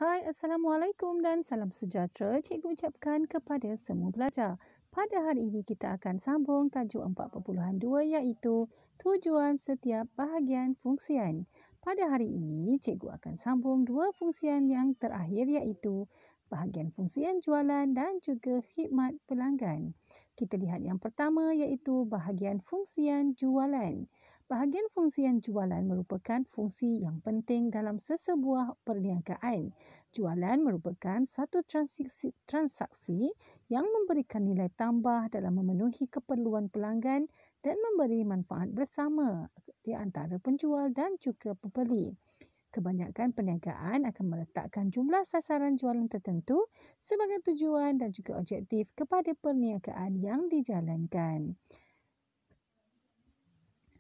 Hai, Assalamualaikum dan salam sejahtera cikgu ucapkan kepada semua pelajar. Pada hari ini kita akan sambung tajuk 4.2 iaitu tujuan setiap bahagian fungsian. Pada hari ini cikgu akan sambung dua fungsian yang terakhir iaitu bahagian fungsian jualan dan juga khidmat pelanggan. Kita lihat yang pertama iaitu bahagian fungsian jualan. Bahagian fungsian jualan merupakan fungsi yang penting dalam sesebuah perniagaan. Jualan merupakan satu transaksi yang memberikan nilai tambah dalam memenuhi keperluan pelanggan dan memberi manfaat bersama di antara penjual dan juga pembeli. Kebanyakan perniagaan akan meletakkan jumlah sasaran jualan tertentu sebagai tujuan dan juga objektif kepada perniagaan yang dijalankan.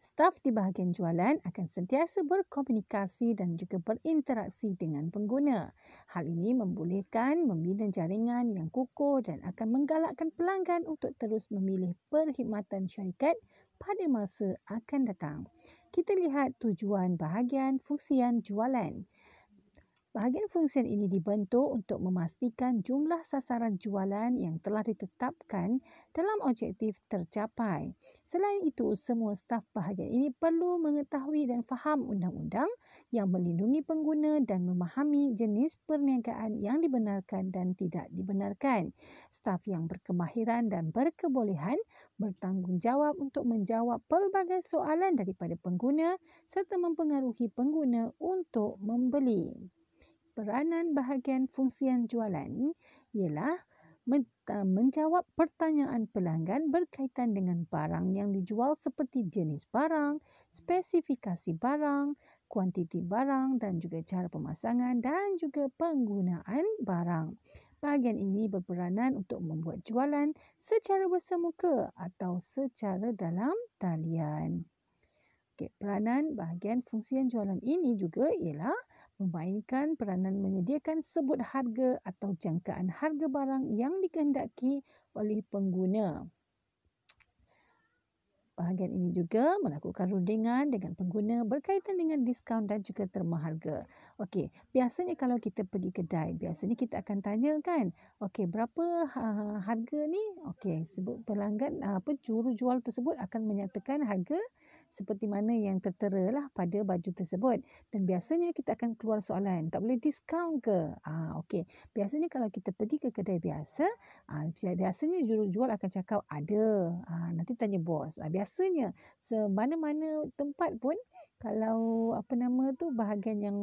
Staf di bahagian jualan akan sentiasa berkomunikasi dan juga berinteraksi dengan pengguna. Hal ini membolehkan membina jaringan yang kukuh dan akan menggalakkan pelanggan untuk terus memilih perkhidmatan syarikat pada masa akan datang. Kita lihat tujuan bahagian fungsian jualan. Bahagian fungsian ini dibentuk untuk memastikan jumlah sasaran jualan yang telah ditetapkan dalam objektif tercapai. Selain itu, semua staf bahagian ini perlu mengetahui dan faham undang-undang yang melindungi pengguna dan memahami jenis perniagaan yang dibenarkan dan tidak dibenarkan. Staf yang berkemahiran dan berkebolehan bertanggungjawab untuk menjawab pelbagai soalan daripada pengguna serta mempengaruhi pengguna untuk membeli. Peranan bahagian fungsian jualan ialah menjawab pertanyaan pelanggan berkaitan dengan barang yang dijual seperti jenis barang, spesifikasi barang, kuantiti barang dan juga cara pemasangan dan juga penggunaan barang. Bahagian ini berperanan untuk membuat jualan secara bersemuka atau secara dalam talian. Peranan bahagian fungsian jualan ini juga ialah memainkan peranan menyediakan sebut harga atau jangkaan harga barang yang dikehendaki oleh pengguna. Bahagian ini juga melakukan rundingan dengan pengguna berkaitan dengan diskaun dan juga terma harga. Okey, biasanya kalau kita pergi kedai, biasanya kita akan tanya kan, okey berapa harga ni? Okey, sebut pelanggan jurujual tersebut akan menyatakan harga seperti mana yang tertera lah pada baju tersebut. Dan biasanya kita akan keluar soalan, tak boleh diskaun ke? Okey, biasanya kalau kita pergi ke kedai biasa, biasanya jurujual akan cakap ada. Nanti tanya bos. Biasanya mana-mana tempat pun kalau bahagian yang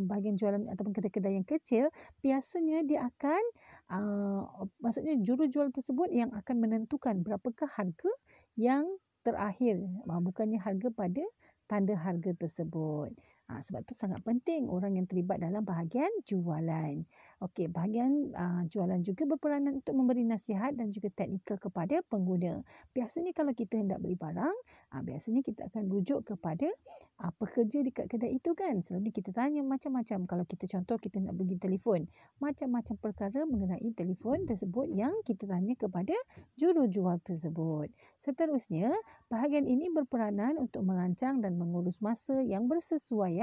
bahagian jualan ataupun kedai-kedai yang kecil, biasanya dia akan maksudnya jurujual tersebut yang akan menentukan berapakah harga yang terakhir, bukannya harga pada tanda harga tersebut. Sebab tu sangat penting orang yang terlibat dalam bahagian jualan. Okey, bahagian jualan juga berperanan untuk memberi nasihat dan juga teknikal kepada pengguna. Biasanya kalau kita hendak beli barang, biasanya kita akan rujuk kepada pekerja dekat kedai itu kan. Selalu kita tanya macam-macam. Kalau kita contoh kita nak beli telefon, macam-macam perkara mengenai telefon tersebut yang kita tanya kepada jurujual tersebut. Seterusnya, bahagian ini berperanan untuk merancang dan mengurus masa yang bersesuaian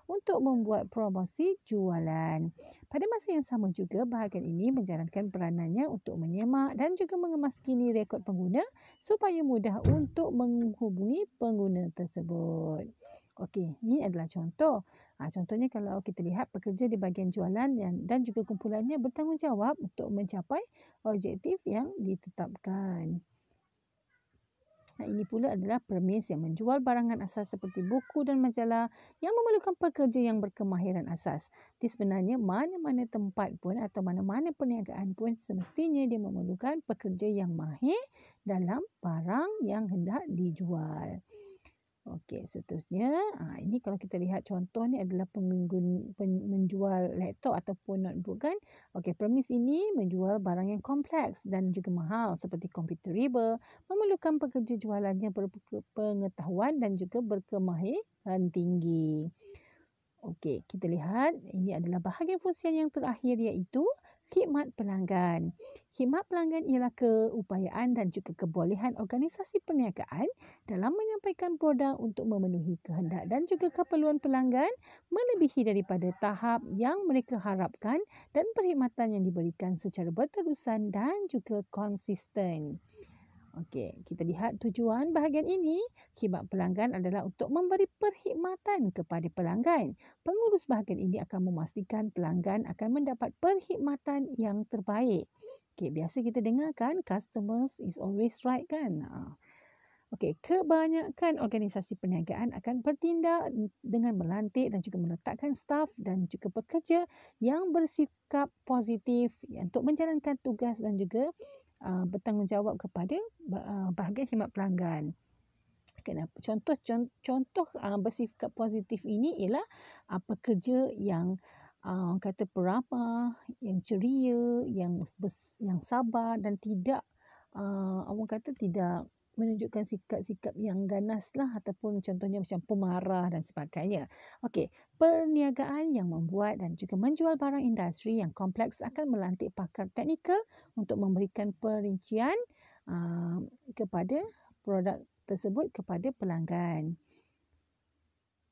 untuk membuat promosi jualan. Pada masa yang sama juga, bahagian ini menjalankan peranannya untuk menyemak dan juga mengemaskini rekod pengguna supaya mudah untuk menghubungi pengguna tersebut. Okey, ini adalah contoh. Contohnya kalau kita lihat pekerja di bahagian jualan dan juga kumpulannya bertanggungjawab untuk mencapai objektif yang ditetapkan. Ini pula adalah premis yang menjual barangan asas seperti buku dan majalah yang memerlukan pekerja yang berkemahiran asas. Di sebenarnya mana-mana tempat pun atau mana-mana perniagaan pun semestinya dia memerlukan pekerja yang mahir dalam barang yang hendak dijual. Okey, seterusnya, ini kalau kita lihat contoh ni adalah menjual laptop ataupun notebook kan. Okey, premis ini menjual barang yang kompleks dan juga mahal seperti komputer riba, memerlukan pekerja jualannya berpengetahuan dan juga berkemahiran tinggi. Okey, kita lihat ini adalah bahagian fungsian yang terakhir iaitu Khidmat pelanggan. Khidmat pelanggan ialah keupayaan dan juga kebolehan organisasi perniagaan dalam menyampaikan produk untuk memenuhi kehendak dan juga keperluan pelanggan melebihi daripada tahap yang mereka harapkan dan perkhidmatan yang diberikan secara berterusan dan juga konsisten. Okey, kita lihat tujuan bahagian ini. Khidmat pelanggan adalah untuk memberi perkhidmatan kepada pelanggan. Pengurus bahagian ini akan memastikan pelanggan akan mendapat perkhidmatan yang terbaik. Okey, biasa kita dengar kan, customers is always right kan? Okey, kebanyakan organisasi perniagaan akan bertindak dengan melantik dan juga meletakkan staf dan juga pekerja yang bersikap positif untuk menjalankan tugas dan juga bertanggungjawab kepada bahagian khidmat pelanggan. Kenapa? Contoh bersikap positif ini ialah pekerja yang kata peramah, yang ceria, yang sabar dan tidak orang kata tidak menunjukkan sikap-sikap yang ganas lah ataupun contohnya macam pemarah dan sebagainya. Okey, perniagaan yang membuat dan juga menjual barang industri yang kompleks akan melantik pakar teknikal untuk memberikan perincian kepada produk tersebut kepada pelanggan.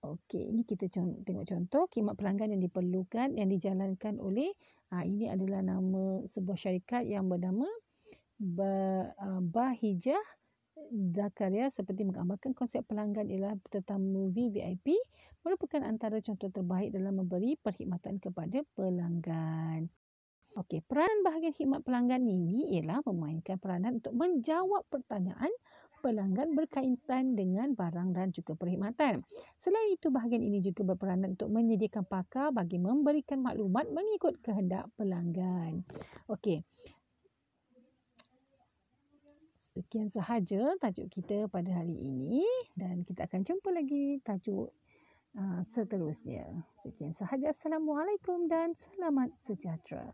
Okey, ini kita tengok contoh khidmat pelanggan yang diperlukan yang dijalankan oleh ini adalah nama sebuah syarikat yang bernama Bahijah Zakaria seperti menggambarkan konsep pelanggan ialah tetamu VVIP merupakan antara contoh terbaik dalam memberi perkhidmatan kepada pelanggan. Okey, peranan bahagian khidmat pelanggan ini ialah memainkan peranan untuk menjawab pertanyaan pelanggan berkaitan dengan barang dan juga perkhidmatan. Selain itu, bahagian ini juga berperanan untuk menyediakan pakar bagi memberikan maklumat mengikut kehendak pelanggan. Okey. Sekian sahaja tajuk kita pada hari ini dan kita akan jumpa lagi tajuk seterusnya. Sekian sahaja. Assalamualaikum dan selamat sejahtera.